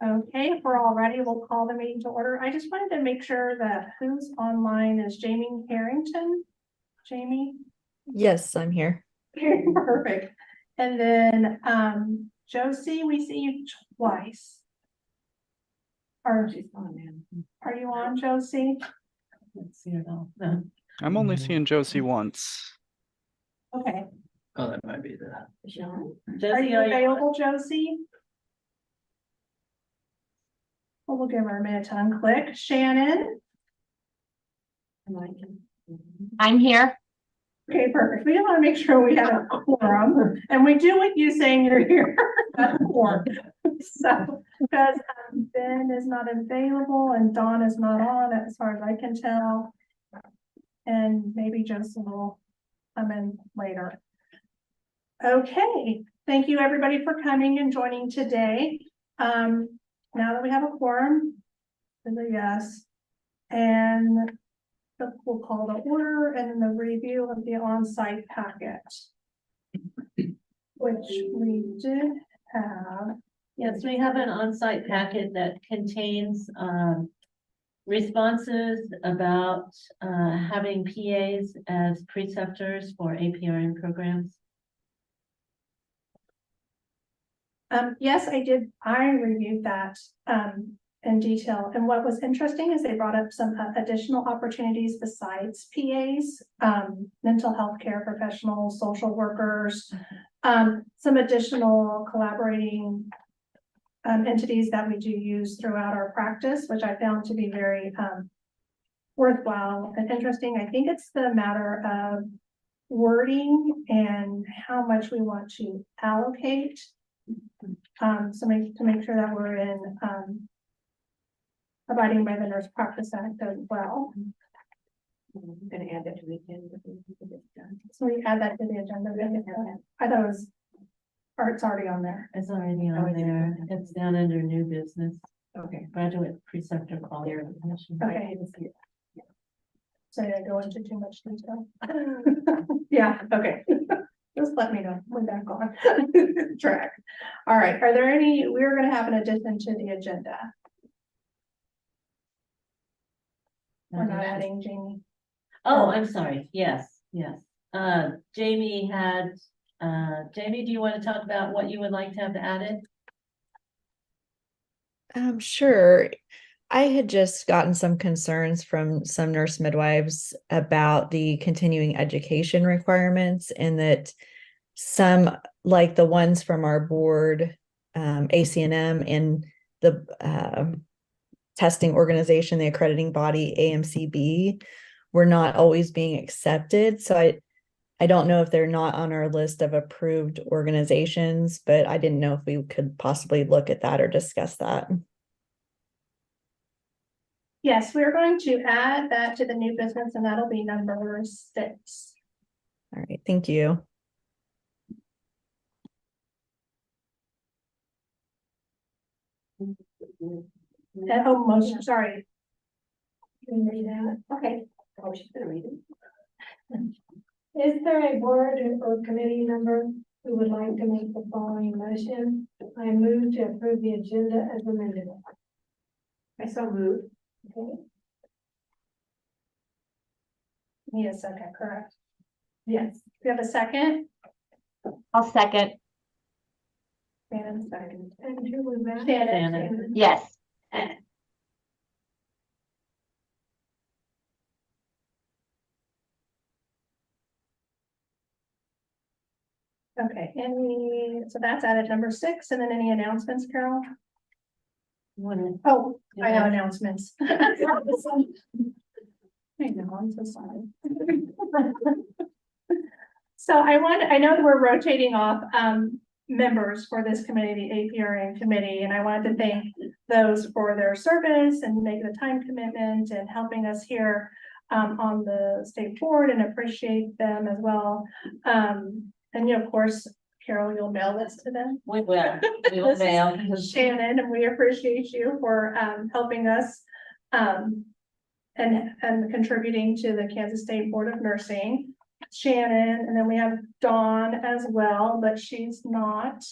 Okay, if we're all ready, we'll call the meeting to order. I just wanted to make sure that who's online is Jamie Harrington. Jamie? Yes, I'm here. Perfect. And then Josie, we see you twice. Are you on, Josie? Let's see it all. No. I'm only seeing Josie once. Okay. Oh, that might be the. Are you available, Josie? Well, we'll give her a minute to unclick. Shannon? I'm here. Okay, perfect. We just want to make sure we have a quorum, and we do with you saying you're here. That's a quorum. So, because Ben is not available and Dawn is not on, as far as I can tell. And maybe Joseph will come in later. Okay, thank you everybody for coming and joining today. Now that we have a quorum, is a yes. And we'll call the order and then the review of the on-site packet, which we did have. Yes, we have an on-site packet that contains responses about having PAs as preceptors for APRN programs. Yes, I did. I reviewed that in detail. And what was interesting is they brought up some additional opportunities besides PAs, mental health care professionals, social workers, some additional collaborating entities that we do use throughout our practice, which I found to be very worthwhile and interesting. I think it's the matter of wording and how much we want to allocate. So to make sure that we're in abiding by the Nurse Practice Act as well. I'm going to add that to the agenda. So we add that to the agenda. I thought it was, or it's already on there. It's already on there. It's down under new business. Okay. Graduate preceptor qualification. Okay. So I go into too much detail. Yeah, okay. Just let me know when that's on track. All right, are there any, we're gonna have an addition to the agenda. We're not adding Jamie. Oh, I'm sorry. Yes, yes. Jamie, do you want to talk about what you would like to have added? Sure. I had just gotten some concerns from some nurse midwives about the continuing education requirements, and that some, like the ones from our board, ACNM, and the testing organization, the accrediting body, AMCB, were not always being accepted. So I don't know if they're not on our list of approved organizations, but I didn't know if we could possibly look at that or discuss that. Yes, we're going to add that to the new business, and that'll be number 6. All right, thank you. Oh, motion, sorry. You can read that. Okay. Oh, she's gonna read it. Is there a board or committee member who would like to make the following motion? I move to approve the agenda as amended. I so moved. Okay. Need a second, correct? Yes. Do you have a second? I'll second. Shannon, second. And who was that? Shannon. Yes. Okay, so that's added number 6, and then any announcements, Carol? Oh, I have announcements. I know, I'm so sorry. So I know that we're rotating off members for this committee, the APRN committee, and I wanted to thank those for their service and making the time commitment and helping us here on the state board, and appreciate them as well. And you, of course, Carol, you'll mail this to them. We will. We will mail. Shannon, and we appreciate you for helping us and contributing to the Kansas State Board of Nursing. Shannon, and then we have Dawn as well, but she's not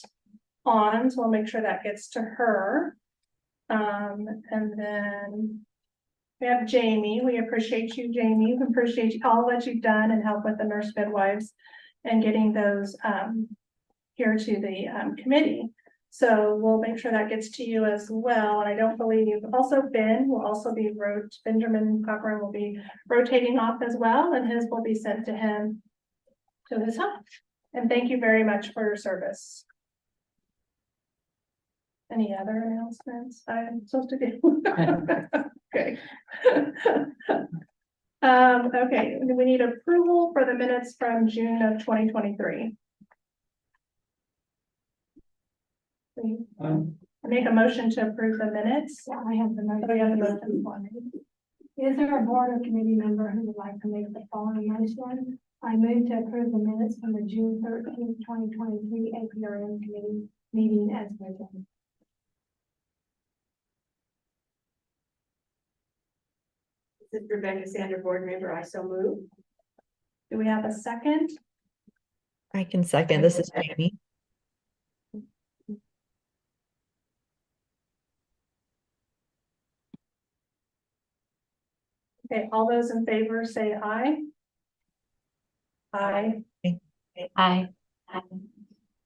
on, so we'll make sure that gets to her. And then we have Jamie. We appreciate you, Jamie. We appreciate all that you've done and help with the nurse midwives and getting those here to the committee. So we'll make sure that gets to you as well. And I don't believe also Ben will also be Benjamin Cochran will be rotating off as well, and his will be sent to him to his home. And thank you very much for your service. Any other announcements I'm supposed to do? Okay. Okay, we need approval for the minutes from June of 2023. Make a motion to approve the minutes. Yeah, I have the motion. We have the motion. Is there a board or committee member who would like to make the following motion? I move to approve the minutes from the June 13th, 2023 APRN committee meeting as written. This is Rebecca Sander, board member. I so move. Do we have a second? I can second. This is Jamie. Okay, all those in favor say aye. Aye. Aye.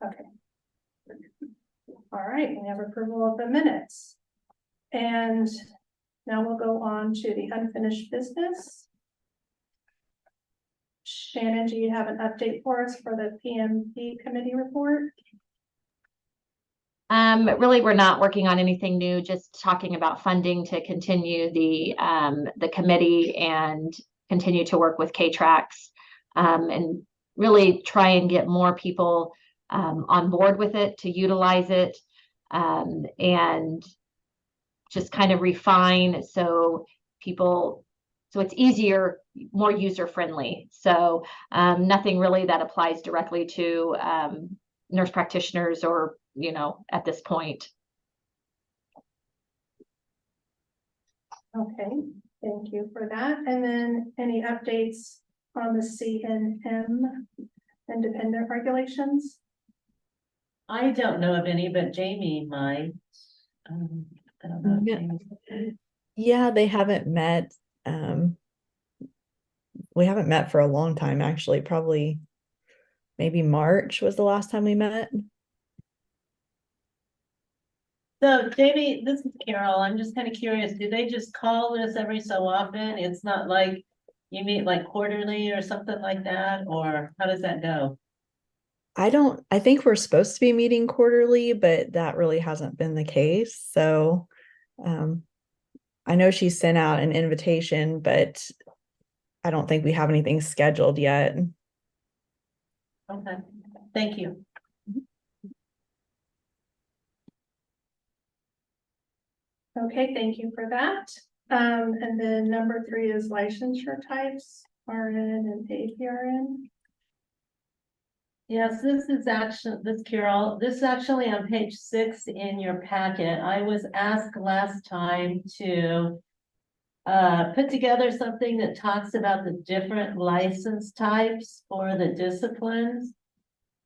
Okay. All right, we have approval of the minutes. And now we'll go on to the unfinished business. Shannon, do you have an update for us for the PMP committee report? Really, we're not working on anything new, just talking about funding to continue the committee and continue to work with K-Trax, and really try and get more people on board with it to utilize it, and just kind of refine so it's easier, more user friendly. So nothing really that applies directly to nurse practitioners or, at this point. Okay, thank you for that. And then any updates on the CNM independent regulations? I don't know of any, but Jamie might. I don't know. if Yeah. Jamie's- Yeah, they haven't met. We haven't met for a long time, actually. Probably maybe March was the last time we met. So Jamie, this is Carol. I'm just kind of curious. Do they just call this every so often? It's not like you meet like quarterly or something like that, or how does that go? I think we're supposed to be meeting quarterly, but that really hasn't been the case. So I know she sent out an invitation, but I don't think we have anything scheduled yet. Okay, thank you. Okay, thank you for that. And then number 3 is licensure types, RN and APRN. Yes, this is Carol. This is actually on page 6 in your packet. I was asked last time to put together something that talks about the different license types for the disciplines.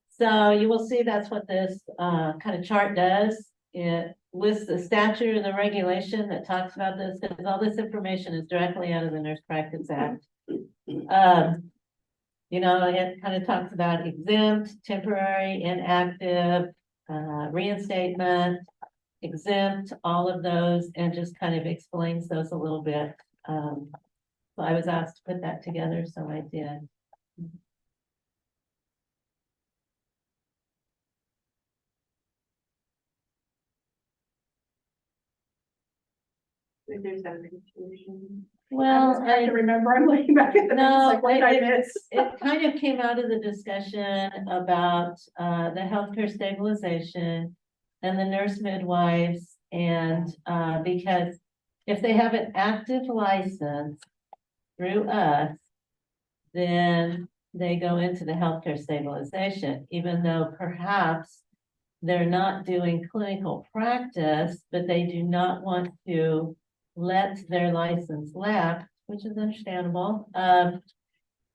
So you will see that's what this kind of chart does. It lists the statute and the regulation that talks about this, because all this information is directly out of the Nurse Practice Act. It kind of talks about exempt, temporary, inactive, reinstatement, exempt, all of those, and just kind of explains those a little bit. So I was asked to put that together, so I did. There's some confusion. Well, I have to remember, I'm looking back at the No, like, what did I miss? it kind of came out of the discussion about the healthcare stabilization and the nurse midwives, and because if they have an active license through us, then they go into the healthcare stabilization, even though perhaps they're not doing clinical practice, but they do not want to let their license lapse, which is understandable.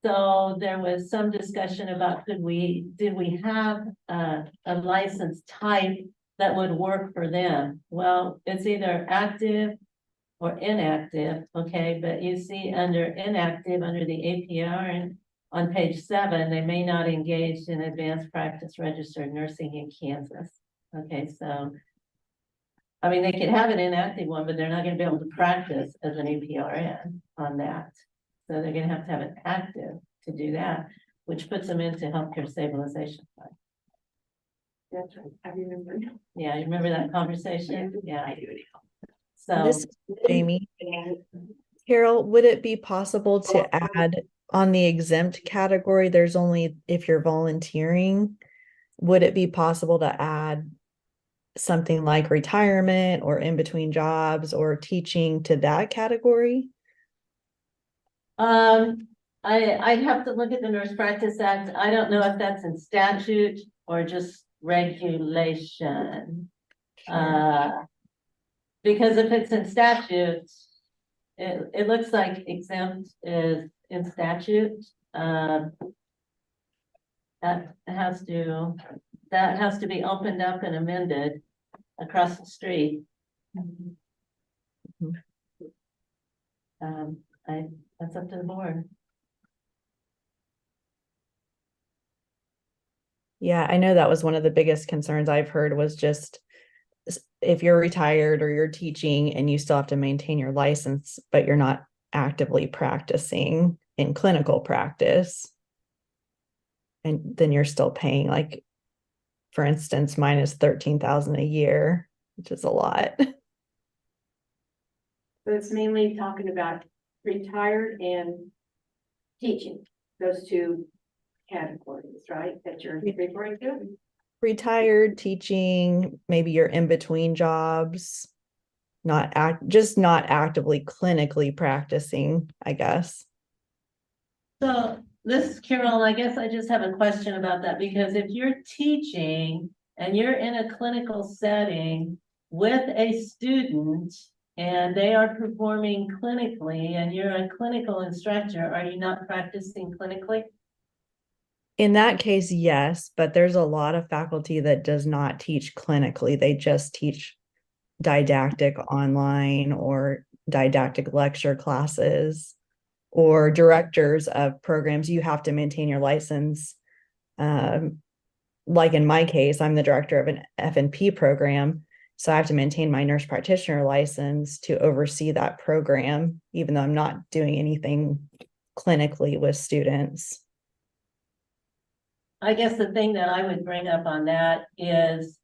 So there was some discussion about did we have a license type that would work for them. Well, it's either active or inactive, okay, but you see under inactive, under the APRN on page 7, they may not engage in advanced practice registered nursing in Kansas. Okay, so I mean, they could have an inactive one, but they're not gonna be able to practice as an APRN on that. So they're gonna have an active to do that, which puts them into healthcare stabilization fund. That's right, I remember. Yeah, you remember that conversation? Yeah. I do it. So, This, Jamie, Carol, would it be possible to add on the exempt category, there's only if you're volunteering, would it be possible to add something like retirement or in between jobs or teaching to that category? I'd have to look at the Nurse Practice Act. I don't know if that's in statute or just regulation. Because if it's in statute, it looks like exempt is in statute. That has to be opened up and amended across the street. That's up to the board. Yeah, I know that was one of the biggest concerns I've heard was just if you're retired or you're teaching and you still have to maintain your license, but you're not actively practicing in clinical practice. And then you're still paying, like, for instance, mine is $13,000 a year, which is a lot. So it's mainly talking about retired and teaching, those two categories, right, that you're referring to? Retired, teaching, maybe you're in between jobs, just not actively clinically practicing, I guess. So this, Carol, I guess I just have a question about that, because if you're teaching and you're in a clinical setting with a student and they are performing clinically and you're a clinical instructor, are you not practicing clinically? In that case, yes, but there's a lot of faculty that does not teach clinically. They just teach didactic online or didactic lecture classes, or directors of programs. You have to maintain your license. Like in my case, I'm the director of an F&P program, so I have to maintain my nurse practitioner license to oversee that program, even though I'm not doing anything clinically with students. I guess the thing that I would bring up on that is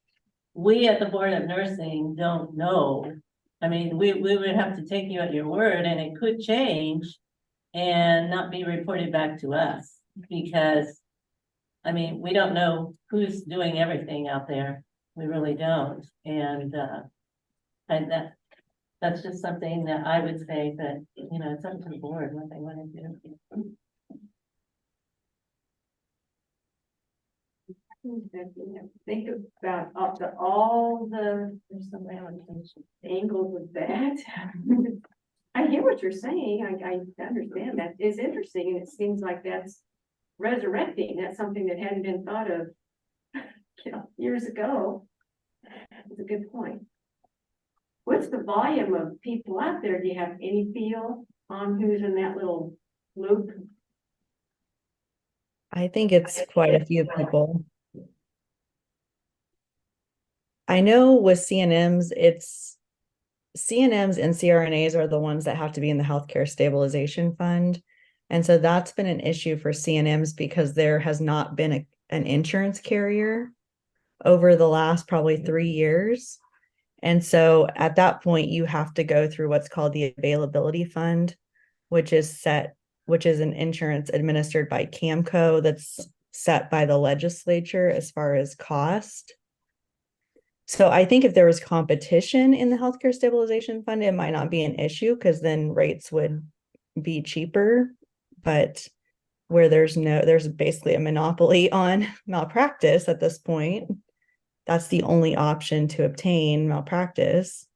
we at the Board of Nursing don't know. I mean, we would have to take you at your word, and it could change and not be reported back to us, because I mean, we don't know who's doing everything out there. We really don't. And that's just something that I would say that, you know, it's up to the board what they want to do. Think about all the angles of that. I hear what you're saying. I understand that. It's interesting, and it seems like that's resurrecting. That's something that hadn't been thought of, years ago. That's a good point. What's the volume of people out there? Do you have any feel on who's in that little loop? I think it's quite a few people. I know with CNMs, CNMs and CRNAs are the ones that have to be in the healthcare stabilization fund. And so that's been an issue for CNMs because there has not been an insurance carrier over the last probably 3 years. And so at that point, you have to go through what's called the availability fund, which is an insurance administered by CAMCO that's set by the legislature as far as cost. So I think if there was competition in the healthcare stabilization fund, it might not be an issue because then rates would be cheaper. But where there's basically a monopoly on malpractice at this point, that's the only option to obtain malpractice.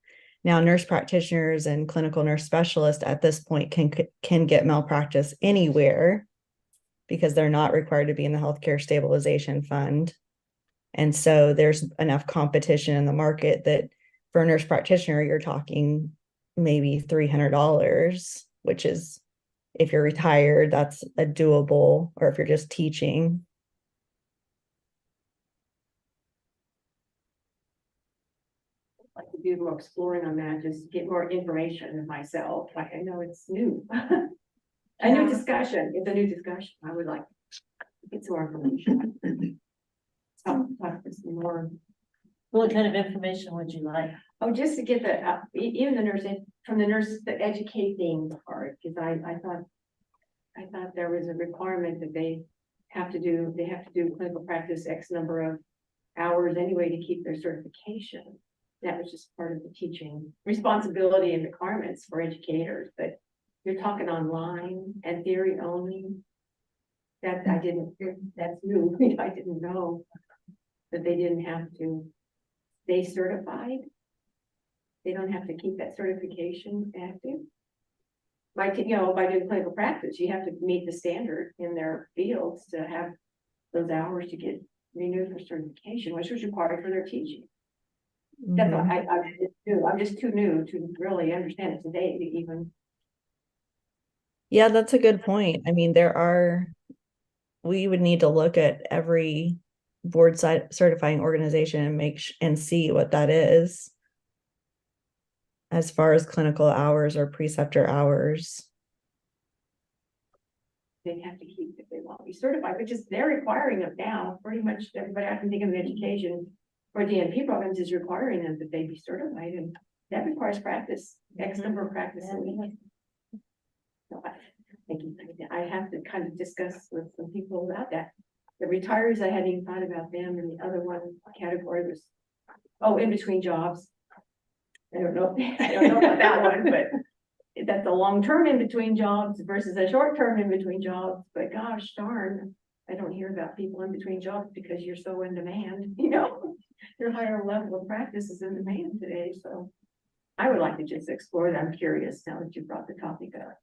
Now, nurse practitioners and clinical nurse specialists at this point can get malpractice anywhere because they're not required to be in the healthcare stabilization fund. And so there's enough competition in the market that for a nurse practitioner, you're talking maybe $300, which is, if you're retired, that's a doable, or if you're just teaching. Like to do more exploring on that, just get more information myself, like I know it's new. A new discussion, it's a new discussion, I would like to get some more information. Talk to some more. What kind of information would you like? Oh, just to get the, even the nursing, from the nurse, the educating part, because I thought there was a requirement that they have to do clinical practice X number of hours anyway to keep their certification. That was just part of the teaching responsibility and requirements for educators, but you're talking online and theory only. That that's new, I didn't know that they didn't have to stay certified. They don't have to keep that certification active. By doing clinical practice, you have to meet the standard in their fields to have those hours to get renewed for certification, which was required for their teaching. That's Mhm. why I'm just too new to really understand it today to even. Yeah, that's a good point. I mean, we would need to look at every board certifying organization and and see what that is as far as clinical hours or preceptor hours. They have to keep if they want to be certified, which is they're requiring them now. Pretty much everybody I can think of in education or DNP programs is requiring them that they be certified, and that requires practice, X number of practice a week. So I have to kind of discuss with some people about that. The retirees, I hadn't even thought about them, and the other one category was, in between jobs. I don't know about that one, but that's a long-term in between jobs versus a short-term in between jobs, but gosh darn, I don't hear about people in between jobs because you're so in demand, your higher level of practice is in demand today, so I would like to just explore that. I'm curious now that you brought the topic up.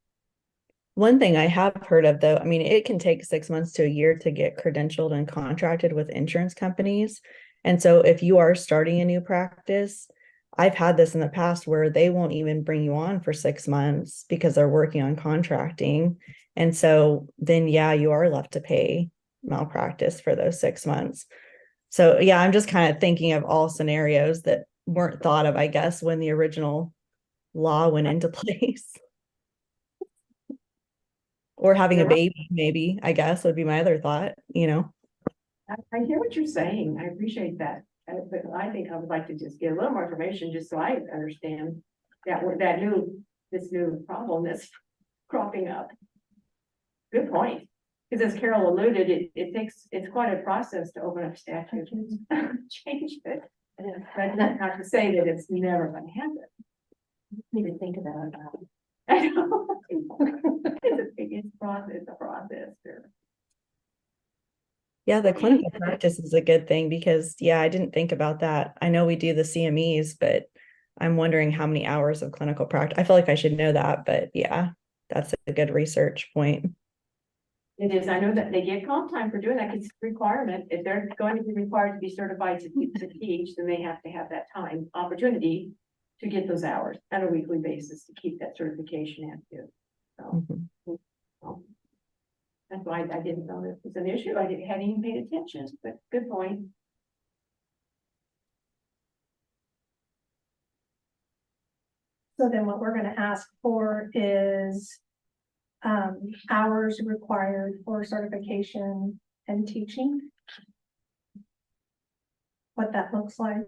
One thing I have heard of, though, I mean, it can take 6 months to a year to get credentialed and contracted with insurance companies. And so if you are starting a new practice, I've had this in the past where they won't even bring you on for 6 months because they're working on contracting. And so then, yeah, you are left to pay malpractice for those 6 months. So yeah, I'm just kind of thinking of all scenarios that weren't thought of, I guess, when the original law went into place. Or having a baby, maybe, I guess, would be my other thought, I hear what you're saying. I appreciate that. But I think I would like to just get a little more information just so I understand this new problem that's cropping up. Good point. Because as Carol alluded, it's quite a process to open up statutes, change it. But not to say that it's never going to happen. Need to think about it. I know. It's a process. Yeah, the clinical practice is a good thing because, yeah, I didn't think about that. I know we do the CMEs, but I'm wondering how many hours of clinical practice. I feel like I should know that, but yeah, that's a good research point. It is. I know that they get comp time for doing that. It's a requirement. If they're going to be required to be certified to teach, then they have to have that time opportunity to get those hours on a weekly basis to keep that certification active. So, that's why I didn't know this was an issue. I hadn't even paid attention, but good point. So then what we're gonna ask for is hours required for certification and teaching. What that looks like.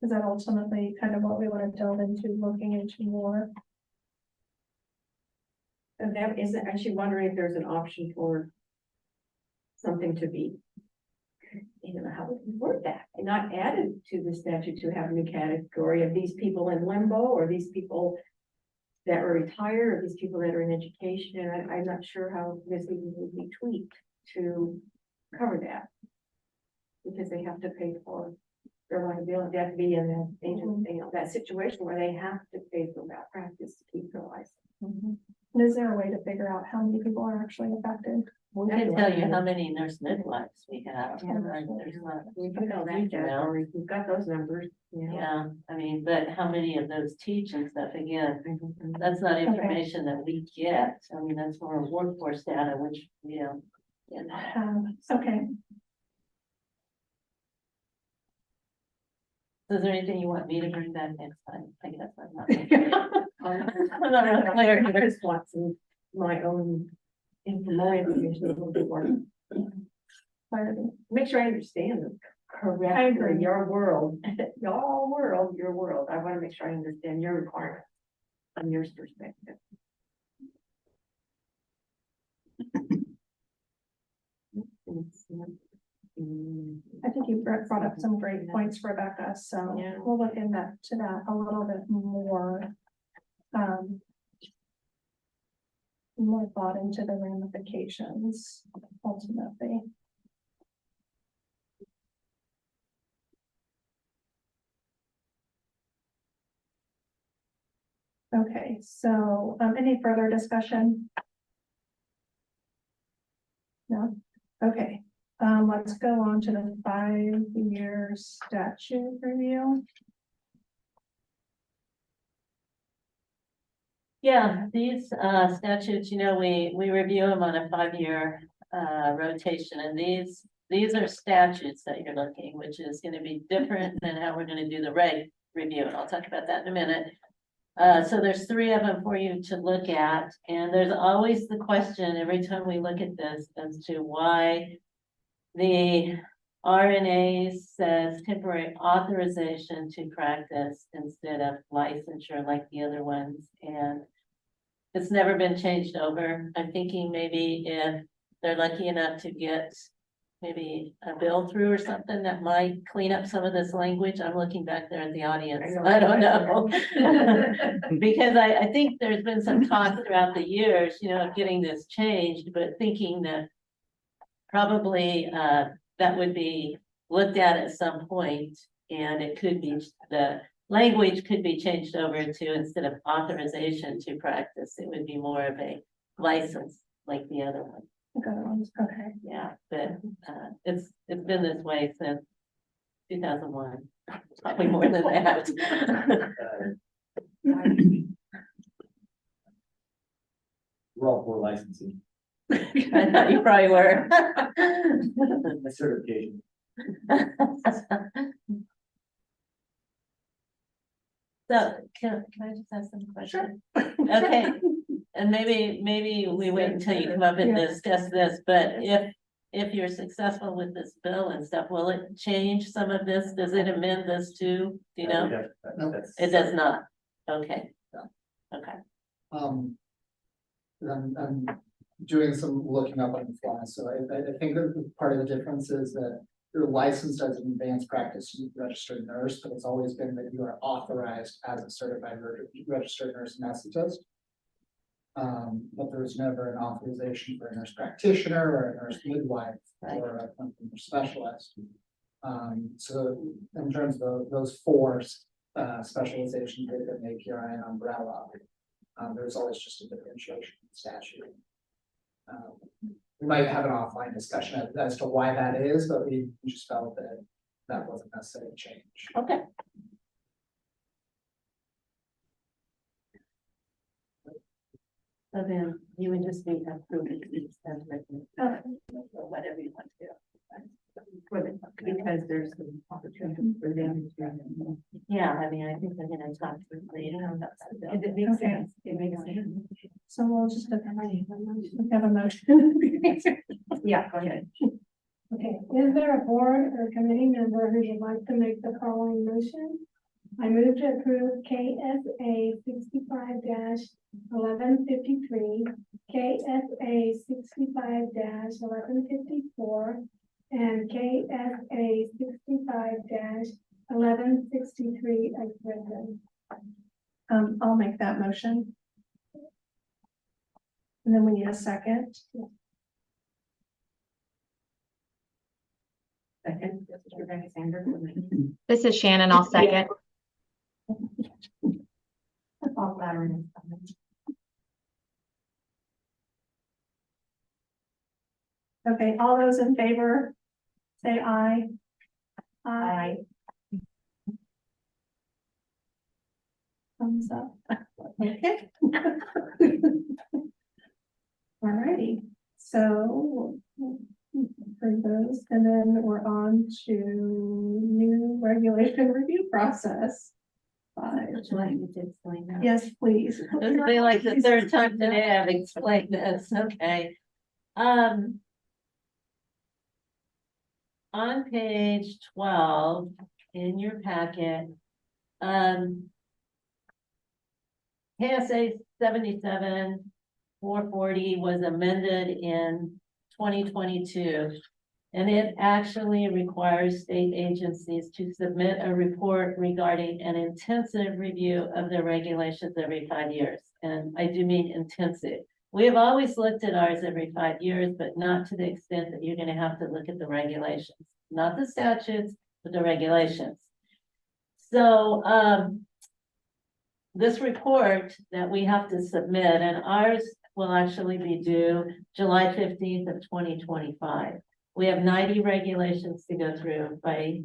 Is that ultimately kind of what we want to delve into, looking into more? And that isn't actually wondering if there's an option for something to be, how we can word that and not added to the statute to have a new category of these people in limbo or these people that are retired or these people that are in education. And I'm not sure how this even would be tweaked to cover that because they have to pay for their liability. They have to be in that, that situation where they have to pay for malpractice to keep their license. Is there a way to figure out how many people are actually affected? We can tell you how many nurse midwives we have. Yeah. Like, there's not. We've got all that huge data, amount. or we've got those numbers, you know. Yeah, I mean, but how many of those teach and stuff, again, that's not information that we get. I mean, that's more workforce data, which, you know. Okay, So is there anything you want me to bring back next time? I guess I'm not. I'm not really clear. I just want some, my own more information. A little bit more. Make sure I understand them correctly. agree. Your world, your world. I want to make sure I understand your requirements from your perspective. I think you brought up some great points, Rebecca, so Yeah. we'll look into that a little bit more. More thought into the ramifications ultimately. Okay, so, any further discussion? No? Okay, let's go on to the 5-year statute review. Yeah, these statutes, you know, we review them on a 5-year rotation, and these are statutes that you're looking, which is gonna be different than how we're gonna do the reg review, and I'll talk about that in a minute. So there's 3 of them for you to look at, and there's always the question every time we look at this as to why the RNA says temporary authorization to practice instead of licensure like the other ones, and it's never been changed over. I'm thinking maybe if they're lucky enough to get maybe a bill through or something that might clean up some of this language. I'm looking back there at the audience. I don't know. Because I think there's been some talk throughout the years, you know, of getting this changed, but thinking that probably that would be looked at some point, and it could be, the language could be changed over to, instead of authorization to practice, it would be more of a license like the other one. Okay, Yeah, but it's been this way since 2001, probably more than that. We're all for licensing, I thought you probably were. my certification. So can I just ask some questions? Okay, and maybe we wait until you come up and Yeah. discuss this, but if you're successful with this bill and stuff, will it change some of this? Does it amend this too? Do you know? That's- It does not. Okay. Okay. I'm doing some looking up on the fly, so I think that part of the difference is that you're licensed as an advanced practice registered nurse, but it's always been that you are authorized as a certified registered nurse anesthetist. But there's never an authorization for a nurse practitioner or a nurse midwife or a clinical nurse specialist. So in terms of those 4 specializations that make APRN umbrella, there's always just a differentiation in statute. We might have an offline discussion as to why that is, but we just felt that that wasn't necessarily a change. Okay. So then you would just be approving these as written, or whatever you want to do. Because there's some opportunity for them to. Yeah, I mean, I think they're gonna talk to you later about that. It makes sense, it makes sense. so we'll just we have a motion. Yeah, go ahead. Okay, is there a board or committee member who would like to make the following motion? I move to approve KSA 65-1153, KSA 65-1154, and KSA 65-1163 as written. I'll make that motion. And then we need a second. Second, Rebecca Sanders. This is Shannon, I'll second. All flattering. Okay, all those in favor, say aye. Aye. Thumbs up. Okay. Alrighty, so for those, and then we're on to new regulation review process. Would you like me to explain that? Yes, please. This will be like the third time today I've explained this, okay. On page 12 in your packet, KSA 77-440 was amended in 2022. And it actually requires state agencies to submit a report regarding an intensive review of their regulations every 5 years. And I do mean intensive. We have always looked at ours every 5 years, but not to the extent that you're going to have to look at the regulations, not the statutes, but the regulations. So this report that we have to submit, and ours will actually be due July 15th of 2025. We have 90 regulations to go through by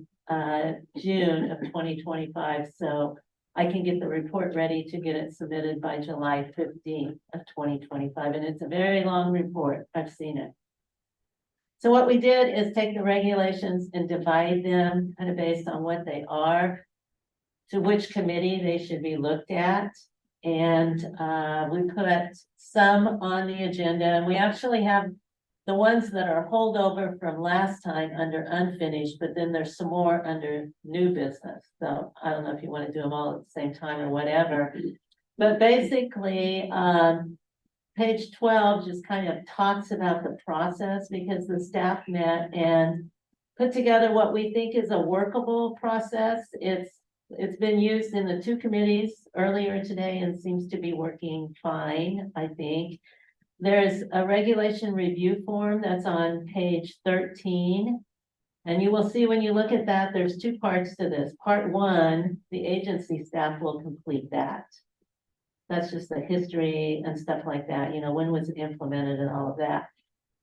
June of 2025. So I can get the report ready to get it submitted by July 15th of 2025. And it's a very long report. I've seen it. So what we did is take the regulations and divide them kind of based on what they are, to which committee they should be looked at. And we put some on the agenda, and we actually have the ones that are holdover from last time under unfinished, but then there's some more under new business. So I don't know if you want to do them all at the same time or whatever. But basically, page 12 just kind of talks about the process, because the staff met and put together what we think is a workable process. It's been used in the 2 committees earlier today and seems to be working fine, I think. There's a regulation review form that's on page 13. And you will see when you look at that, there's 2 parts to this. Part 1, the agency staff will complete that. That's just the history and stuff like that. You know, when was it implemented and all of that.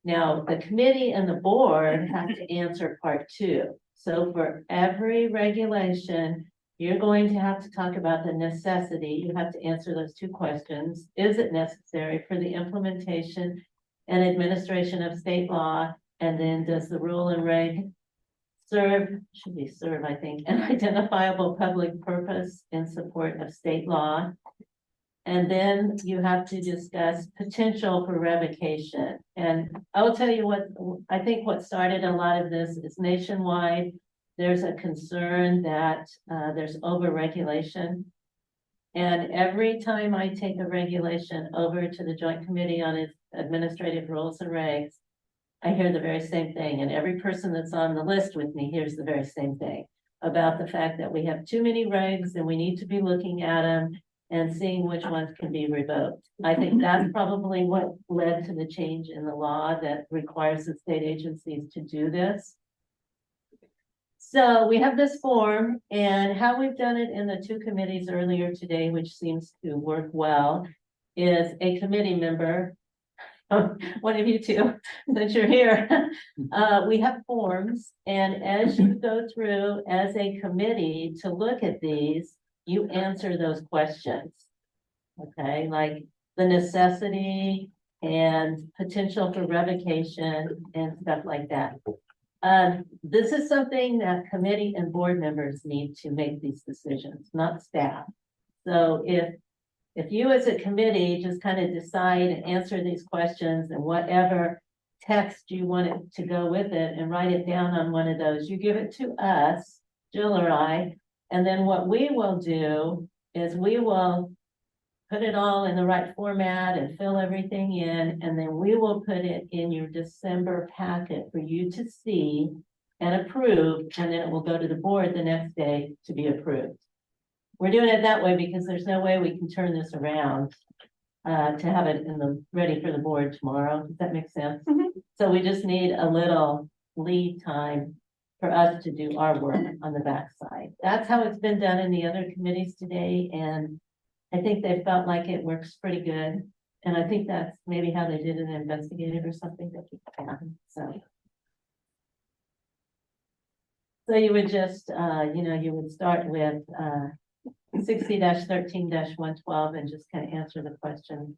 Now, the committee and the board have to answer part 2. So for every regulation, you're going to have to talk about the necessity. You have to answer those 2 questions. Is it necessary for the implementation and administration of state law? And then does the rule and reg should be serve, I think, an identifiable public purpose in support of state law? And then you have to discuss potential for revocation. And I will tell you what, I think what started a lot of this is nationwide. There's a concern that there's over-regulation. And every time I take a regulation over to the Joint Committee on its Administrative Rules and Regs, I hear the very same thing. And every person that's on the list with me hears the very same thing about the fact that we have too many regs and we need to be looking at them and seeing which ones can be revoked. I think that's probably what led to the change in the law that requires the state agencies to do this. So we have this form, and how we've done it in the 2 committees earlier today, which seems to work well, is a committee member, one of you 2 that you're here. We have forms, and as you go through as a committee to look at these, you answer those questions. Okay, like the necessity and potential for revocation and stuff like that. This is something that committee and board members need to make these decisions, not staff. So if you as a committee just kind of decide and answer these questions and whatever text you want it to go with it and write it down on one of those, you give it to us, Jill or I, and then what we will do is we will put it all in the right format and fill everything in, and then we will put it in your December packet for you to see and approve, and then it will go to the board the next day to be approved. We're doing it that way because there's no way we can turn this around to have it ready for the board tomorrow. Does that make sense? Mhm. So we just need a little lead time for us to do our work on the backside. That's how it's been done in the other committees today, and I think they felt like it works pretty good. And I think that's maybe how they did an investigative or something that keep happen, so. So you would just, you would start with, 60-13-112 and just kind of answer the question.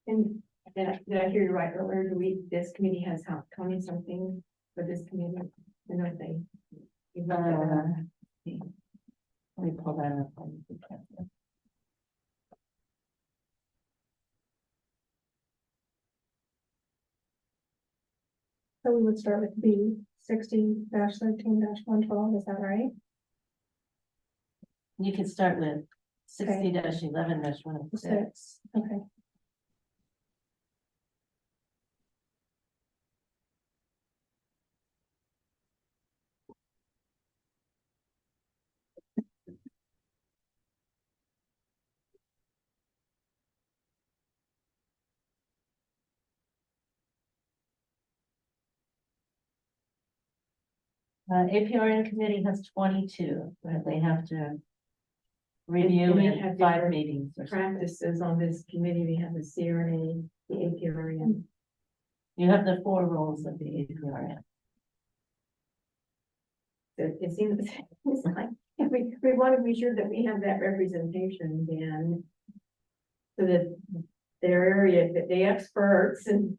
And did I hear you right earlier? This committee has how, 20 something for this committee? And I think. Let me pull that up. So we would start with B, 60-13-112, is that right? You can start with 60-11-106. 6, okay. APRN committee has 22, but they have to review And they in have 5 different meetings or something. practices on this committee. We have the CRNA, the APRN. You have the 4 roles of the APRN. It seems, it's like, we want to be sure that we have that representation then. So that their area, that the experts in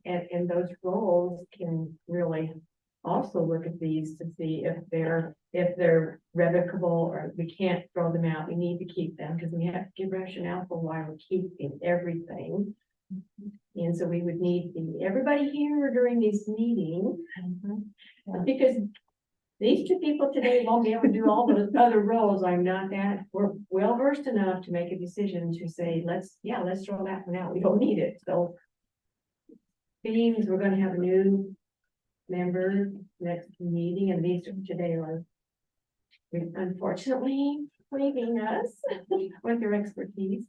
those roles can really also look at these to see if they're revocable or we can't throw them out. We need to keep them because we have to give rationale for why we're keeping everything. And so we would need everybody here during these meetings. Because these 2 people today won't be able to do all those other roles. We're well versed enough to make a decision to say, let's throw that one out. We don't need it. So themes, we're gonna have a new member next meeting, and these today are unfortunately leaving us with their expertise.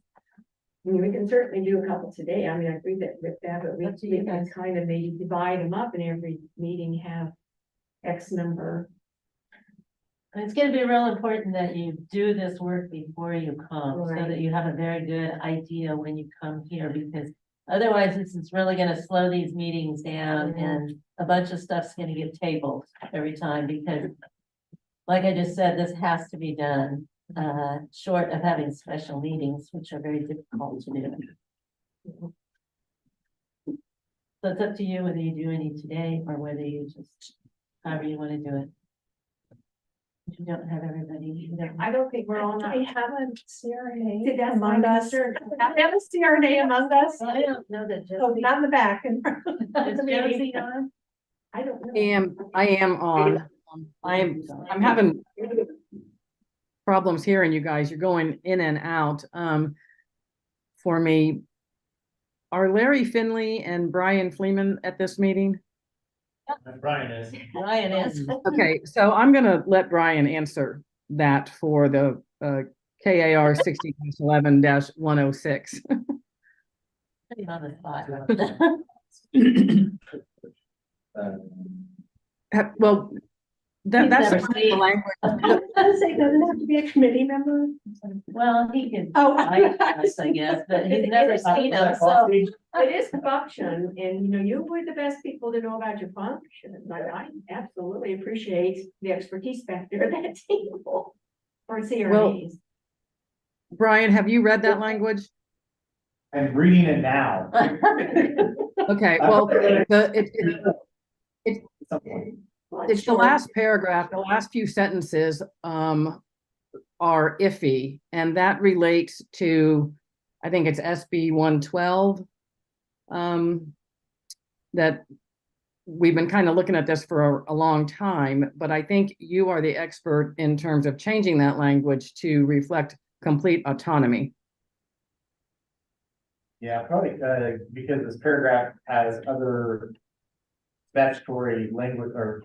I mean, we can certainly do a couple today. I mean, I agree with that, but we can kind of maybe divide them up and every meeting have X number. It's gonna be real important that you do this work before you come, so Right. that you have a very good idea when you come here, because otherwise this is really gonna slow these meetings down and a bunch of stuff's gonna get tabled every time, because like I just said, this has to be done, short of having special meetings, which are very difficult to do. So it's up to you whether you do any today or whether you just, however you wanna do it. If you don't have everybody. I don't think we're all Do not. we have a CRNA See, that's among my us? concern. Do we have a CRNA among us? I don't know that Oh, Josie. not in the back. Is Josie on? I don't know. I am on. I'm having problems hearing you guys. You're going in and out. For me, are Larry Finley and Brian Fleeman at this meeting? Brian is. Ryan is. Okay, so I'm gonna let Brian answer that for the KAR 60-11-106. On the spot. Well, He's that's never the seen- language. I was gonna say, doesn't have to be a committee member. Well, he can, Oh. I guess, but he's never seen them, so. It is a function, and you were the best people to know about your function. I absolutely appreciate the expertise factor at that table for CRAs. Brian, have you read that language? I'm reading it now. Okay, well, it's the Sure. last paragraph, the last few sentences are iffy, and that relates to, I think it's SB 112. That we've been kind of looking at this for a long time, but I think you are the expert in terms of changing that language to reflect complete autonomy. Yeah, probably because this paragraph has other statutory language or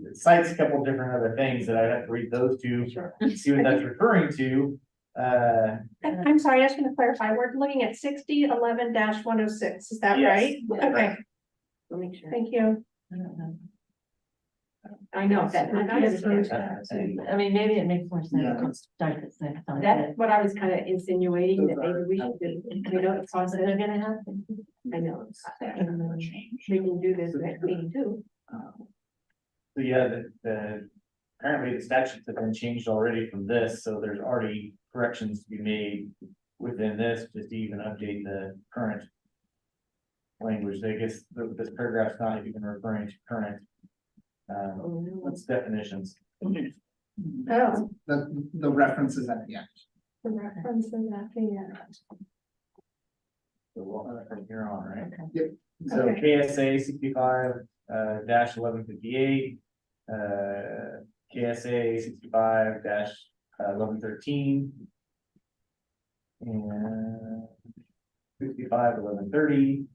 it cites a couple different other things that I'd have to read those two, see what that's referring to. I'm sorry, I was gonna clarify, we're looking at 60-11-106, is that Yes. right? Okay, Let me make sure. thank you. I don't know. I know that, I understand that. I mean, maybe it makes more sense Yeah. to start at the same time. That's what I was kind of insinuating, that maybe we should do, we know it's So possible, they're gonna happen. I know. We can do this next meeting too. So yeah, apparently the statutes have been changed already from this, so there's already corrections to be made within this, just to even update the current language. I guess this paragraph's not even referring to current, what's definitions. Oh, The references at the end. the references at the end. So we'll have it from here on, right? Yep. So Okay. KSA 65 dash 1158, KSA 65 dash 1113. And 65 1130.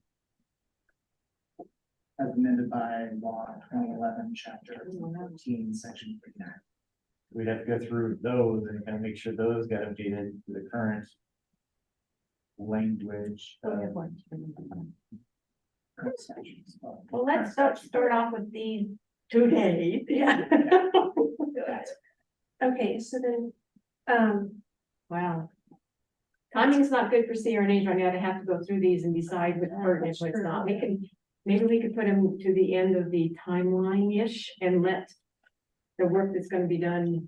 As amended by law 2011, chapter 14, section 39. We'd have to go through those and kind of make sure those got updated to the current language. Current statutes. Well, let's start off with these today. Yeah. Okay, so then, Wow. Timing's not good for CRNAs right now to have to go through these and decide what's pertinent, That's what's true. not. Maybe we could put them to the end of the timeline-ish and let the work that's gonna be done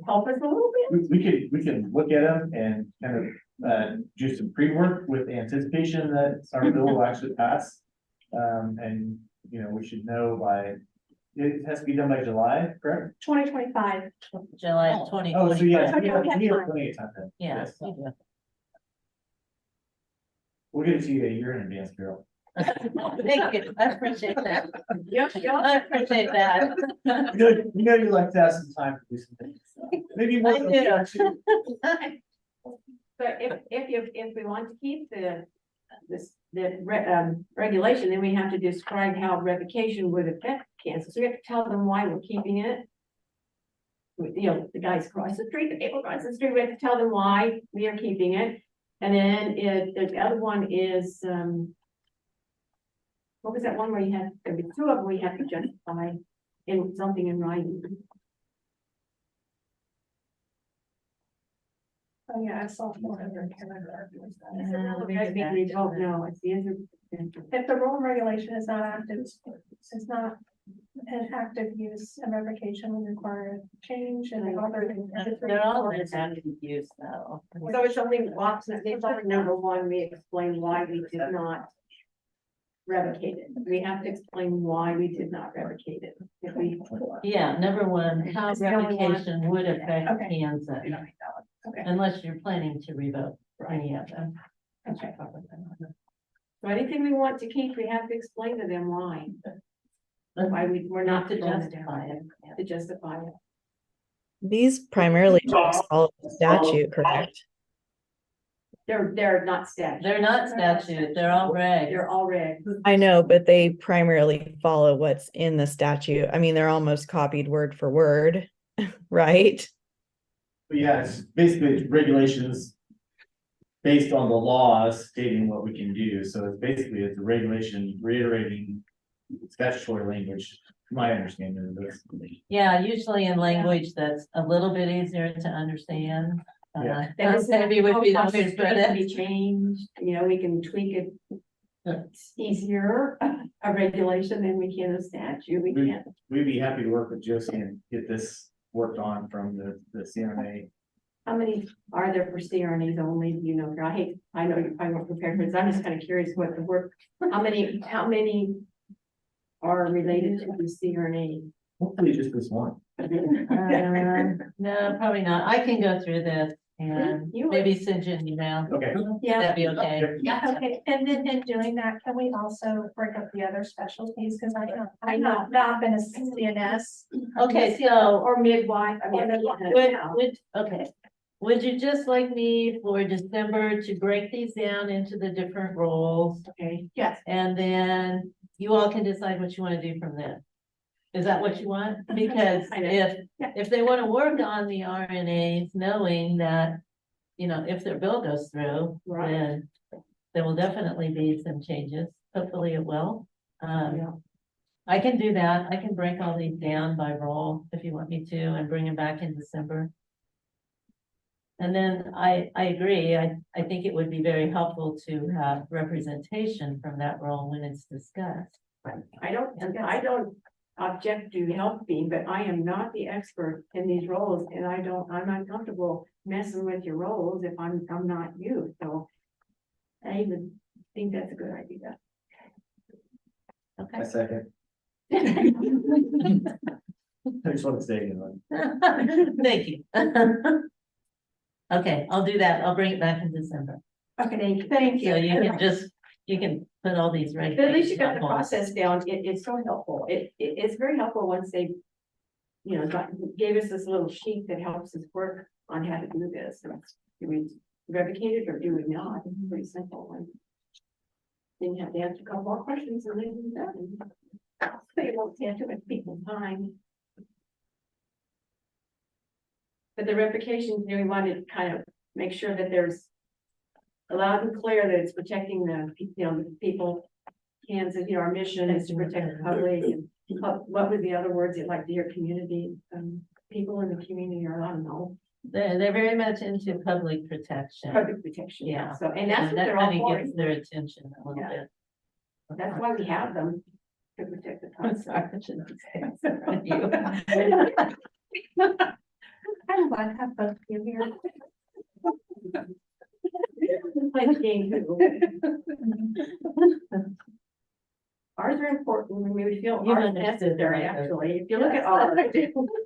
help us a little bit. We can look at them and kind of do some pre-work with anticipation that our bill will actually pass. And, you know, we should know it has to be done by July, correct? 2025, July twenty. Oh, so yeah, Okay, we have we have time. plenty of time then. Yeah. Yes. We'll give it to you a year in advance, Carol. Thank you, I appreciate that. Yep, I appreciate that. You know you like to have some time to do some things. Maybe more I than a do. year or two. But if we want to keep regulation, then we have to describe how revocation would affect cancel. So we have to tell them why we're keeping it. You know, the guys across the street, the people across the street, we have to tell them why we are keeping it. And then the other one is, what was that one where you had, there were two of them we have to justify in something in writing. oh yeah, I saw 400. We don't know, it's the answer. If the rule and regulation is not active, it's not an active use, and revocation will require change and the other. They're all active use though. So it's only number one, we explain why we did not revocate it. We have to explain why we did not revocate it. If we, Yeah, number one, how It's the only one. revocation would affect Okay. Kansas, Okay. unless you're planning to revoke any of them. Okay. so anything we want to keep, we have to explain to them why. Why we're not To throwing justify it. To justify it. These primarily just follow the statute, correct? They're not statute. They're not statute, they're all regs. They're all regs. I know, but they primarily follow what's in the statute. I mean, they're almost copied word for word, right? But yeah, it's basically regulations based on the laws stating what we can do. So it's basically a regulation reiterating statutory language, my understanding of this. Yeah, usually in language that's a little bit easier to understand. Yeah. Maybe would be the way to It put can be it. changed, you know, we can tweak it. It's easier, a regulation than we can a statute, we can't. We'd be happy to work with Josie and get this worked on from the CMA. How many are there for CRNAs only, do you know? I know you probably weren't prepared for this, I'm just kind of curious what the work, how many are related to the CRNA? Hopefully just this one. No, probably not. I can go through this and You would- maybe send you an email. Okay. Yeah, That'd be okay. Okay, and then in doing that, can we also break up the other specialties? Because I've not been a CNS. Okay, so or midwife, I mean. would you just like me for December to break these down into the different roles? Okay, yes, And then you all can decide what you want to do from there. Is that what you want? Because I know. if they want to work on the RNAs, knowing that, you know, if their bill goes through, Right. then there will definitely be some changes. Hopefully it will. Yeah. I can do that. I can break all these down by role if you want me to and bring them back in December. And then I agree. I think it would be very helpful to have representation from that role when it's discussed. I don't object to helping, but I am not the expert in these roles, and I'm not comfortable messing with your roles if I'm not you, so. I even think that's a good idea. Okay. second. I just want to stay in. Thank you. Okay, I'll do that. I'll bring it back in December. Okay, thank So you. you can put all these right. But at least you got the process down. It's so helpful. It's very helpful once they, gave us this little sheet that helps us work on how to do this. Do we revocate it or do we not? It's pretty simple. And then you have to answer a couple more questions and then you're done. So you won't take too much people's time. But the revocation, we want to kind of make sure that there's loud and clear that it's protecting the people. Kansas, our mission is to protect the public. And what were the other words you'd like to hear? Community, people in the community are allowed to know. They're very much into public protection. Public protection. Yeah. So, and that's what that they're all kind for. of gets their attention a little Yeah. bit. That's why we have them, to protect the I'm public. sorry, I shouldn't say that from you. I'm glad to have both of you here. Play the game too. Ours are important, and we would feel You ours understood necessary, that, though. actually. If you look at ours,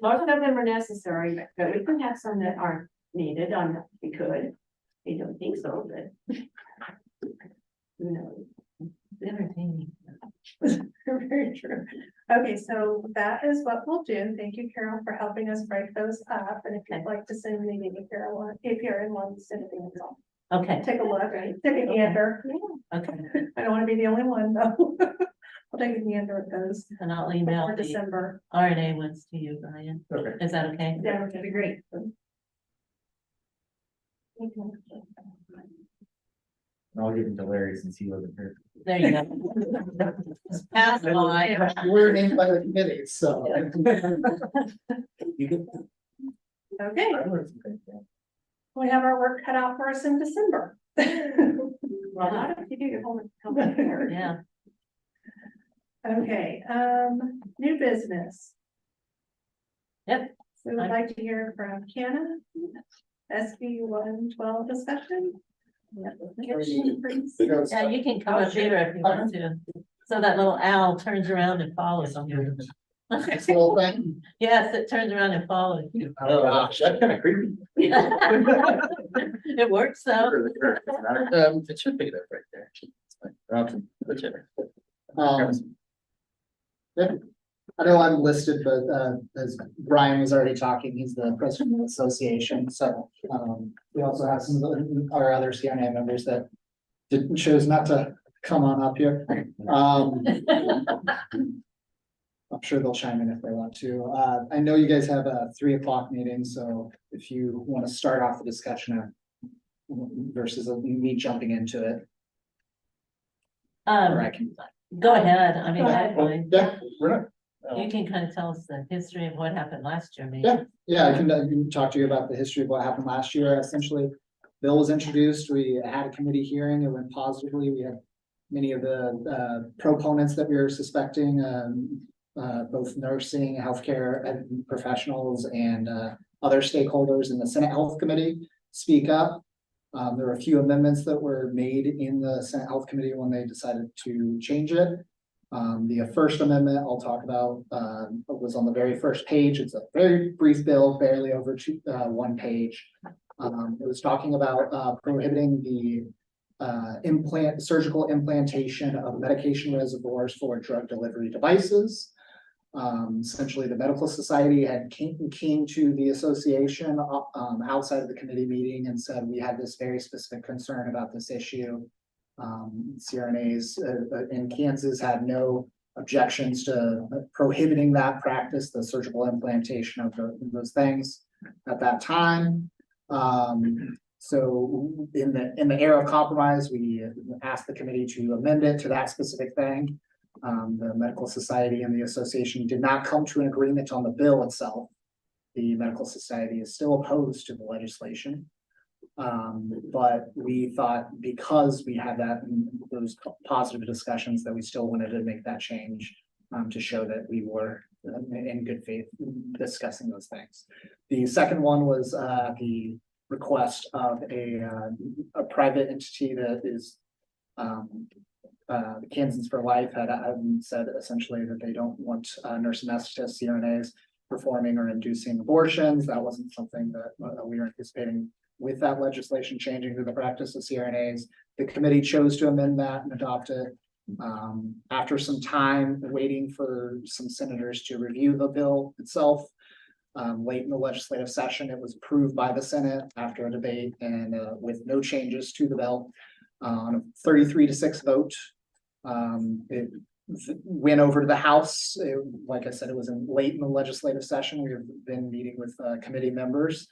most of them are necessary, but we can have some that aren't needed, we could. I don't think so, but. Who knows? It's entertaining. Very true. Okay, so that is what we'll do. Thank you, Carol, for helping us break those up. And if you'd like to send me maybe Carol, if you're in one, send it in. Okay, Take a look, take a gander. okay, I don't want to be the only one though. I'll take a gander at those and I'll email for the December. RNA ones to you, Brian. Okay. Is that okay? Yeah, that'd be great. I'll give them to Larry since he wasn't here. There you go. Pass by. We're named by the committee, so. You can. Okay, I learned some things, yeah. we have our work cut out for us in December. Well, not if you do your homework. Come back here. Yeah, Okay, new business. Yep. So we'd like to hear from Kiana, SB 112 discussion. yeah, you can come up here if you want to. So that little owl turns around and follows you. This little thing. Yes, it turns around and follows you. Oh, gosh, that's kind of creepy. It works though. It should be there right there. Whichever. Yeah, I know I'm listed, but as Brian was already talking, he's the president of the association, so we also have some of our other CNA members that chose not to come on up here. I'm sure they'll chime in if they want to. I know you guys have a 3 o'clock meeting, so if you want to start off the discussion versus me jumping into it, or I can. Go ahead. I mean, I find Yeah, we're not. you can kind of tell us the history of what happened last year, maybe. Yeah, I can talk to you about the history of what happened last year. Essentially, bill was introduced. We had a committee hearing. It went positively. We had many of the proponents that we were suspecting, both nursing, healthcare and professionals and other stakeholders in the Senate Health Committee speak up. There were a few amendments that were made in the Senate Health Committee when they decided to change it. The first amendment I'll talk about was on the very first page. It's a very brief bill, barely over 1 page. It was talking about prohibiting the surgical implantation of medication reservoirs for drug delivery devices. Essentially, the medical society had came to the association outside of the committee meeting and said we had this very specific concern about this issue. CRNAs in Kansas had no objections to prohibiting that practice, the surgical implantation of those things at that time. So in the era of compromise, we asked the committee to amend it to that specific thing. The Medical Society and the Association did not come to an agreement on the bill itself. The Medical Society is still opposed to the legislation. But we thought because we had those positive discussions that we still wanted to make that change to show that we were in good faith discussing those things. The second one was the request of a private entity that is Kansans for Life had said essentially that they don't want nurse anesthetists, CRNAs performing or inducing abortions. That wasn't something that we were anticipating with that legislation changing to the practice of CRNAs. The committee chose to amend that and adopt it. After some time waiting for some senators to review the bill itself, late in the legislative session, it was approved by the Senate after a debate and with no changes to the bill on a 33-6 vote. It went over to the House. Like I said, it was late in the legislative session. We have been meeting with committee members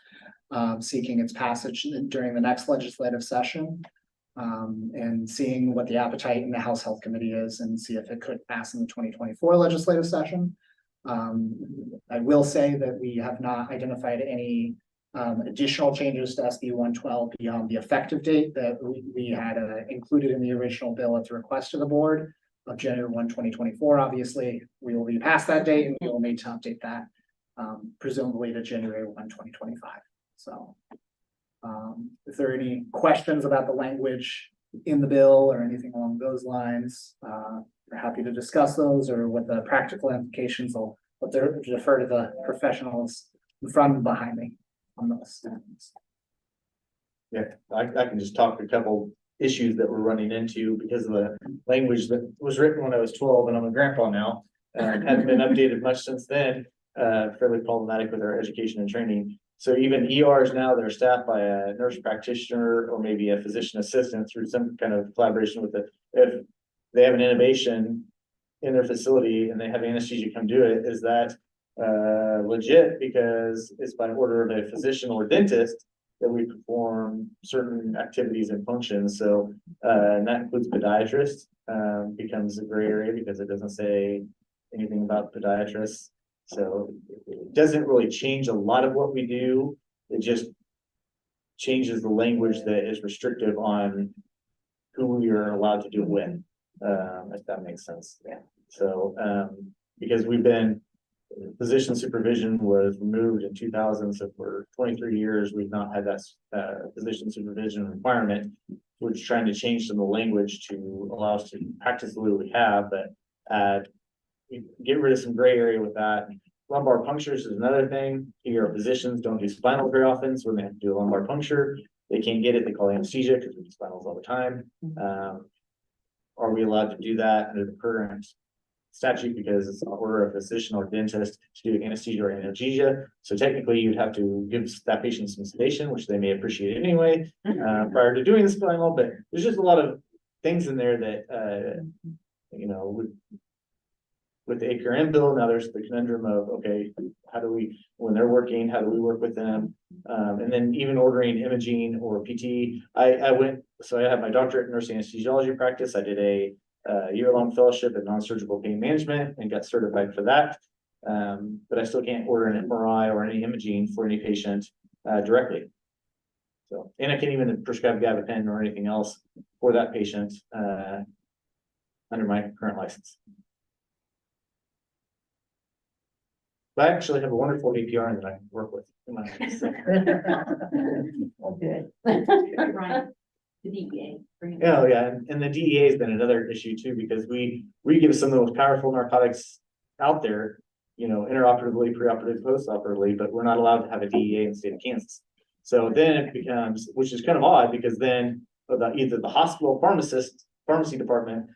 seeking its passage during the next legislative session and seeing what the appetite in the House Health Committee is and see if it could pass in the 2024 legislative session. I will say that we have not identified any additional changes to SB 112 beyond the effective date that we had included in the original bill at the request of the board of January 1, 2024. Obviously, we will be past that date and we will need to update that presumably to January 1, 2025. So if there are any questions about the language in the bill or anything along those lines, we're happy to discuss those or what the practical implications will, but defer to the professionals in front and behind me on those things. Yeah, I can just talk a couple issues that we're running into because of the language that was written when I was 12 and I'm a grandpa now. Hasn't been updated much since then, fairly problematic with our education and training. So even ERs now, they're staffed by a nurse practitioner or maybe a physician assistant through some kind of collaboration with it. If they have an innovation in their facility and they have anesthesia come do it, is that legit? Because it's by order of a physician or dentist that we perform certain activities and functions. So, and that includes podiatrists, becomes a gray area because it doesn't say anything about podiatrists. So it doesn't really change a lot of what we do. It just changes the language that is restrictive on who we are allowed to do it with, if that makes sense. Yeah. So, because we've been, physician supervision was removed in 2000, so for 23 years, we've not had that physician supervision requirement. We're just trying to change some of the language to allow us to practice the way we have, but get rid of some gray area with that. Lumbar punctures is another thing. Here, physicians don't do spinals very often, so when they have to do a lumbar puncture, they can't get it. They call anesthesia because we do spinals all the time. Are we allowed to do that under the current statute? Because it's an order of physician or dentist to do anesthesia or analgesia. So technically, you'd have to give that patient some sedation, which they may appreciate anyway, prior to doing the spinal. But there's just a lot of things in there that you know, with the APRN bill, now there's the conundrum of, okay, how do we, when they're working, how do we work with them? And then even ordering imaging or PT. So I have my doctorate in nursing anesthesiology practice. I did a year-long fellowship in non-surgical pain management and got certified for that. But I still can't order an MRI or any imaging for any patient directly. So, and I can't even prescribe gabapentin or anything else for that patient under my current license. But I actually have a wonderful APRN that I can work with in my office. Oh, good. Right. The DEA. Oh, yeah, and the DEA has been another issue too, because we give some of the most powerful narcotics out there, you know, interoperatively, preoperatively, postoperatively, but we're not allowed to have a DEA in the state of Kansas. So then it becomes, which is kind of odd, because then either the hospital pharmacy department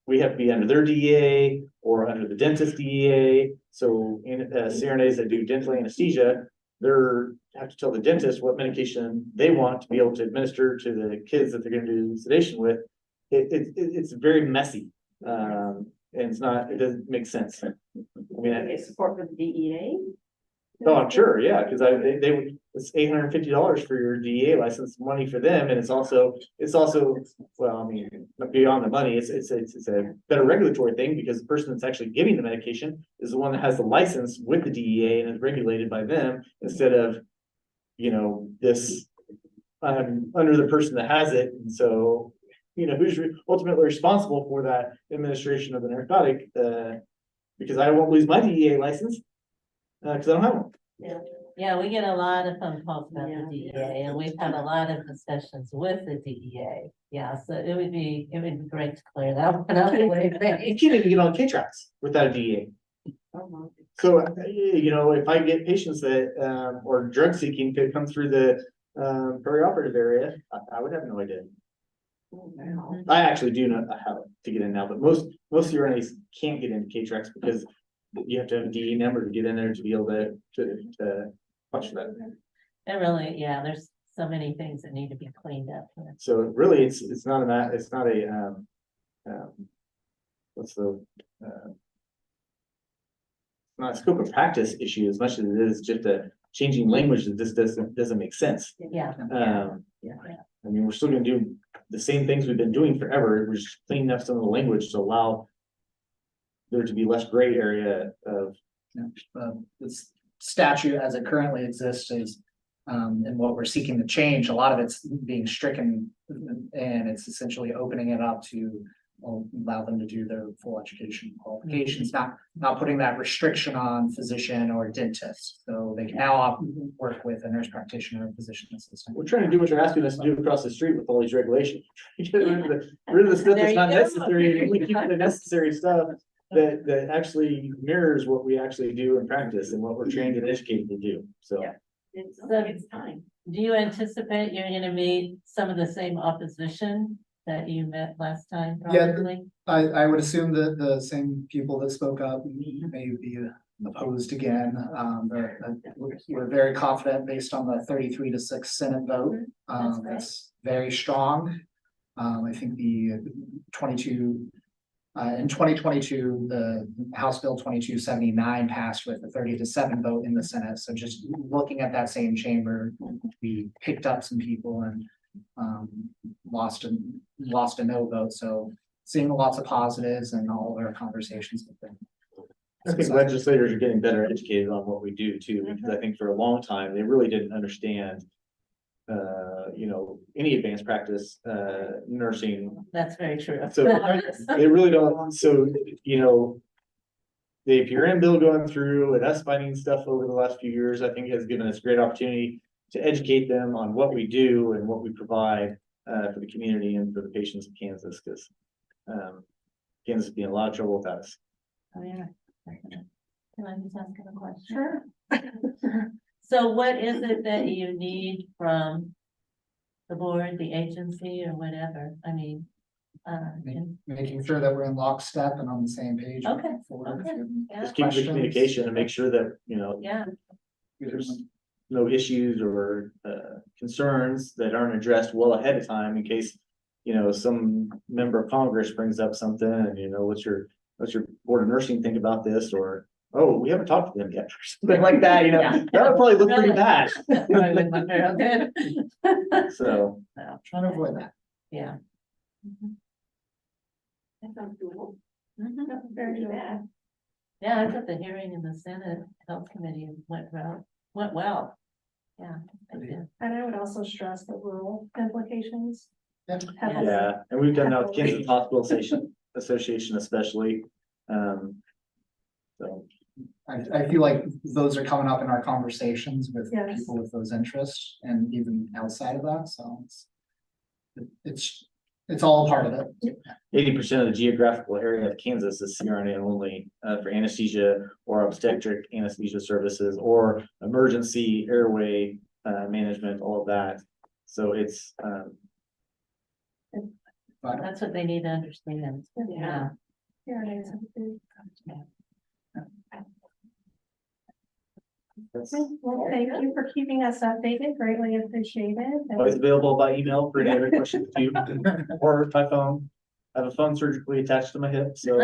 we have to be under their DEA or under the dentist DEA. So in CRNAs that do dental anesthesia, have to tell the dentist what medication they want to be able to administer to the kids that they're going to do sedation with. It's very messy, and it doesn't make sense. I mean, support for the DEA. Oh, I'm sure, yeah, because they would, it's $850 for your DEA license, money for them, and it's also, well, I mean, beyond the money, it's a better regulatory thing, because the person that's actually giving the medication is the one that has the license with the DEA and is regulated by them, instead of, this, under the person that has it, and so, who's ultimately responsible for that administration of the narcotic, because I won't lose my DEA license, because I don't have one. Yeah, we get a lot of phone calls about the DEA, and we've had a lot of discussions with the DEA. Yeah, so it would be great to clear that one up. You can't even get on K-Trax without a DEA. So, if I get patients that, or drug seeking could come through the, perioperative area, I would have no idea. I actually do know how to get in now, but most CRNAs can't get into K-Trax because you have to have a DE number to get in there to be able to watch that. And really, yeah, there's so many things that need to be cleaned up. So really, it's not a what's the not a scope of practice issue as much as it is just a changing language that just doesn't make sense. Yeah. I mean, we're still gonna do the same things we've been doing forever. We're just cleaning up some of the language to allow there to be less gray area of. This statute as it currently exists is, and what we're seeking to change, a lot of it's being stricken. And it's essentially opening it up to allow them to do their full education qualifications, not putting that restriction on physician or dentist. So they can now work with a nurse practitioner or physician assistant. We're trying to do what you're asking us to do across the street with all these regulations. Get rid of the stuff that's not necessary, and we keep the necessary stuff that actually mirrors what we actually do in practice and what we're trained and educated to do, so. It's time. Do you anticipate you're gonna meet some of the same opposition that you met last time, Yeah, probably? I would assume that the same people that spoke up may be opposed again. We're very confident based on the 33-6 Senate vote. That's great. That's very strong. I think the 22 in 2022, the House Bill 2279 passed with a 30-7 vote in the Senate. So just looking at that same chamber, we picked up some people and lost a no vote. So seeing lots of positives and all of our conversations with them. I think legislators are getting better educated on what we do too, because I think for a long time, they really didn't understand any advanced practice, nursing. That's very true. So they really don't, so, the APRN bill going through and us finding stuff over the last few years, I think has given us great opportunity to educate them on what we do and what we provide, for the community and for the patients of Kansas, because, Kansas would be in a lot of trouble without us. Oh, yeah. Can I just ask a question? Sure. So what is it that you need from the board, the agency, or whatever? I mean, Making sure that we're in lockstep and on the same page. Okay, forward. okay. Yeah. Just keep the communication and make sure that, Yeah, there's no issues or concerns that aren't addressed well ahead of time in case, some member of Congress brings up something and, what's your board of nursing think about this, or, oh, we haven't talked to them yet, or something like that, Yeah. that would probably look pretty Really? bad. I wouldn't wonder, okay. So, Trying to avoid that. Yeah. That sounds cool. Mhm. Very good. Yeah, I thought the hearing in the Senate Health Committee went well. Yeah. I did. And I would also stress the rural implications. Yep. Have- yeah, and we've done that with Kansas Hospital Association especially, so. I feel like those are coming up in our conversations with Yes. people with those interests and even outside of that, so it's all part of it. 80% of the geographical area of Kansas is CRNA only, for anesthesia or obstetric anesthesia services or emergency airway, management, all of that. So it's, That's what they need to understand. Yeah. Here it is. that's Well, thank you for keeping us updated, greatly appreciated. always available by email for any other questions too, or by phone. I have a phone surgically attached to my hip, so.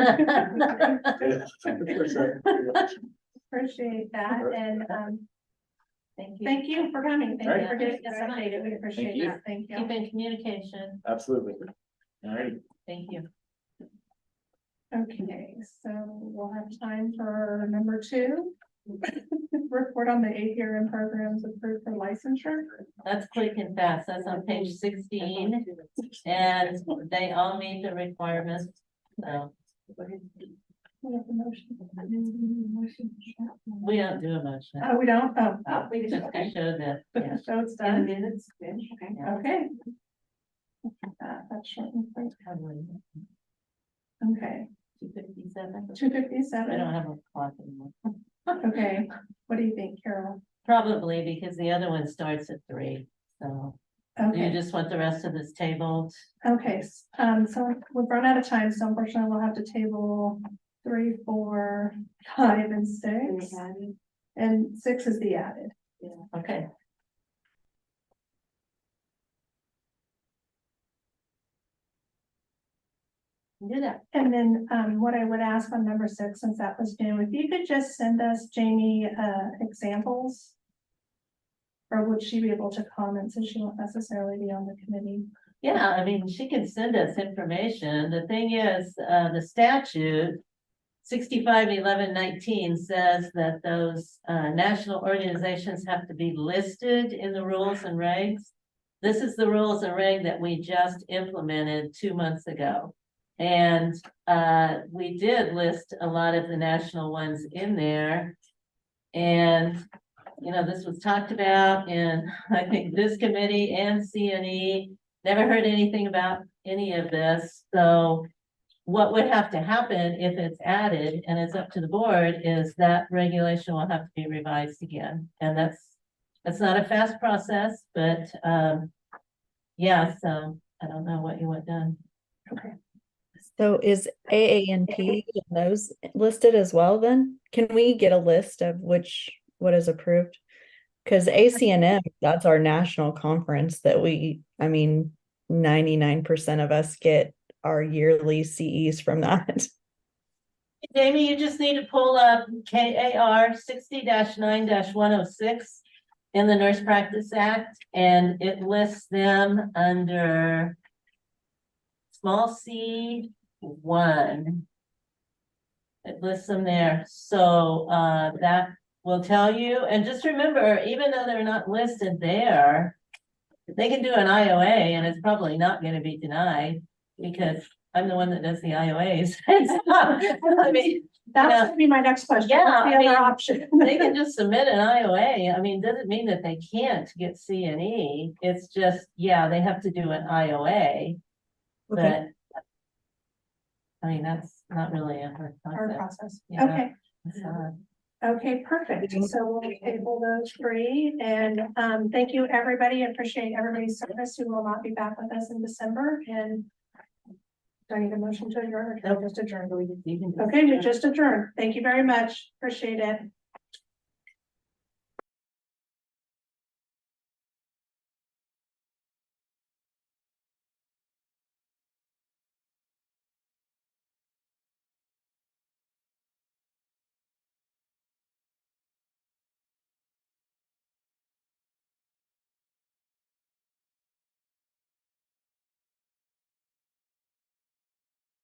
appreciate that, and, Thank you. thank you for coming, thank you Alright. for getting us updated, we appreciate you. that, thank you. Keep in communication. Absolutely. All right. Thank you. Okay, so we'll have time for number 2. Report on the APRN programs approved for licensure. That's quick and fast. That's on page 16. And they all meet the requirements. So We have the motion. we don't do a motion. Oh, we don't, We Just just, to show that, yeah. so it's in the done, minutes, okay. okay. That's short and sweet. Okay, 257. 257. I don't have a clock anymore. Okay, what do you think, Carol? Probably because the other one starts at 3. So do you Okay, just want the rest of this tabled? okay, so we've run out of time, so unfortunately we'll have to table 3, 4, 5, and 6. And 6 is the added. Okay. Do that. And then, what I would ask on number 6, since that was new, if you could just send us, Jamie, examples. Or would she be able to comment since she won't necessarily be on the committee? Yeah, I mean, she can send us information. The thing is, the statute 65-11-19 says that those national organizations have to be listed in the rules and regs. This is the rules and reg that we just implemented 2 months ago. And we did list a lot of the national ones in there. And, you know, this was talked about in, I think, this committee and CNE. Never heard anything about any of this. So what would have to happen if it's added, and it's up to the board, is that regulation will have to be revised again. And that's not a fast process, but yeah, so I don't know what you want done. So is AANP and those listed as well then? Can we get a list of what is approved? Because ACNM, that's our national conference that I mean, 99% of us get our yearly CEs from that. Jamie, you just need to pull up KAR 60-9-106 in the Nurse Practice Act, and it lists them under small c1. It lists them there. So that will tell you. And just remember, even though they're not listed there, they can do an IOA and it's probably not going to be denied because I'm the one that does the IOAs. I mean, That's gonna be my next question. Yeah, What's the I mean, other option? they can just submit an IOA. I mean, doesn't mean that they can't get CNE. It's just, yeah, they have to do an IOA. Okay. But I mean, that's not really a hard Our process. process. Yeah. Okay, It's not. okay, perfect. So we'll table those 3. And thank you, everybody. I appreciate everybody's service who will not be back with us in December. And do I need a motion to adjourn or can I just adjourn? You can Okay, we just adjourned. Thank you very much. Appreciate it.